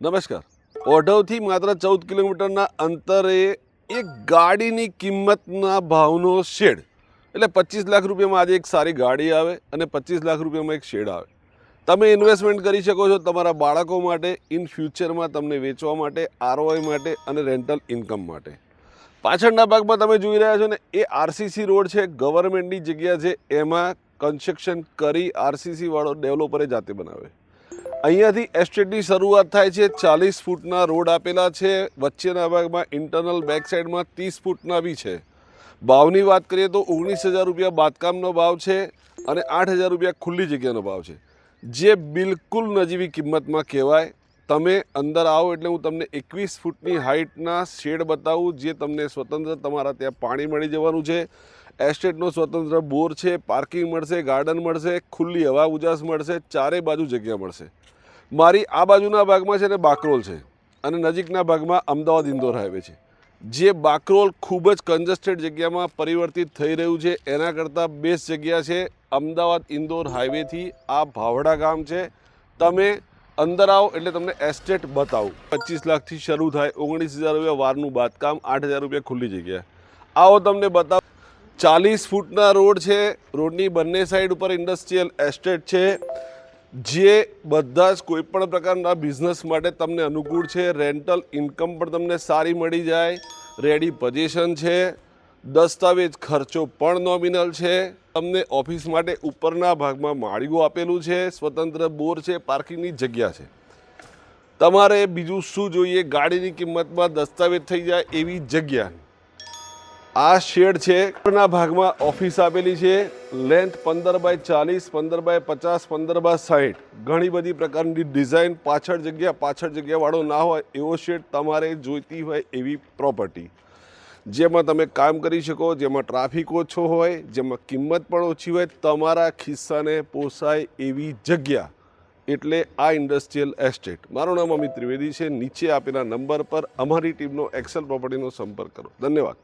નમસ્કાર. ઓઢવથી માત્ર 14 કિલોમીટરના અંતરે એક ગાડીની કિંમતના ભાવનો શેડ, એટલે 25 લાખ રૂપિયામાં આજે એક સારી ગાડી આવે અને 25 લાખ રૂપિયામાં એક શેડ આવે. તમે ઇન્વેસ્ટમેન્ટ કરી શકો છો તમારા બાળકો માટે, ઇન ફ્યુચરમાં તમને વેચવા માટે, આરઓઆઈ માટે અને રેન્ટલ ઇન્કમ માટે. પાછળના ભાગમાં તમે જોઈ રહ્યા છો ને, એ આરસીસી રોડ છે, ગવર્મેન્ટની જગ્યા છે. એમાં કન્સ્ટ્રક્શન કરી આરસીસી વાળો ડેવલપરે જાતે બનાવે. અહીંયાથી એસ્ટેટની શરૂઆત થાય છે. 40 ફૂટના રોડ આપેલા છે. વચ્ચેના ભાગમાં ઇન્ટરનલ બેક સાઈડમાં 30 ફૂટના બી છે. ભાવની વાત કરીએ તો 19,000 રૂપિયા બાંધકામનો ભાવ છે અને 8,000 રૂપિયા ખુલ્લી જગ્યાનો ભાવ છે, જે બિલકુલ નજીવી કિંમતમાં કહેવાય. તમે અંદર આવો એટલે હું તમને 21 ફૂટની હાઇટના શેડ બતાવું, જે તમને સ્વતંત્ર તમારા ત્યાં પાણી મળી જવાનું છે. એસ્ટેટનો સ્વતંત્ર બોર છે, પાર્કિંગ મળશે, ગાર્ડન મળશે, ખુલ્લી હવા ઉજાસ મળશે, ચારે બાજુ જગ્યા મળશે. મારી આ બાજુના ભાગમાં છે ને બાકરોલ છે અને નજીકના ભાગમાં અમદાવાદ ઇન્દોર હાઈવે છે. જે બાકરોલ ખૂબ જ કન્જસ્ટેડ જગ્યામાં પરિવર્તિત થઈ રહ્યું છે, એના કરતાં બેસ્ટ જગ્યા છે અમદાવાદ ઇન્દોર હાઈવેથી આ ભાવડા ગામ છે. તમે અંદર આવો એટલે તમને એસ્ટેટ બતાવું. 25 લાખથી શરૂ થાય, 19,000 રૂપિયા વારનું બાંધકામ, 8,000 રૂપિયા ખુલ્લી જગ્યા. આવો તમને બતાવું. 40 ફૂટના રોડ છે. રોડની બંને સાઈડ ઉપર ઇન્ડસ્ટ્રીયલ એસ્ટેટ છે, જે બધા જ કોઈપણ પ્રકારના બિઝનેસ માટે તમને અનુકૂળ છે. રેન્ટલ ઇન્કમ પણ તમને સારી મળી જાય. રેડી પોઝિશન છે. દસ્તાવેજ ખર્ચો પણ નોમિનલ છે. તમને ઓફિસ માટે ઉપરના ભાગમાં માળિયું આપેલું છે, સ્વતંત્ર બોર છે, પાર્કિંગની જગ્યા છે. તમારે બીજું શું જોઈએ? ગાડીની કિંમતમાં દસ્તાવેજ થઈ જાય એવી જગ્યા. આ શેડ છે. ઉપરના ભાગમાં ઓફિસ આપેલી છે. Length 15x40, 15x50, 15x60. ઘણી બધી પ્રકારની ડિઝાઇન. પાછળ જગ્યાવાળો ના હોય એવો શેડ તમારે જોઈતી હોય એવી પ્રોપર્ટી, જેમાં તમે કામ કરી શકો, જેમાં ટ્રાફિક ઓછો હોય, જેમાં કિંમત પણ ઓછી હોય, તમારા ખિસ્સાને પોસાય એવી જગ્યા, એટલે આ ઇન્ડસ્ટ્રીયલ એસ્ટેટ. મારું નામ અમિત ત્રિવેદી છે. નીચે આપેલા નંબર પર અમારી ટીમનો એક્સેલ પ્રોપર્ટીનો સંપર્ક કરો. ધન્યવાદ.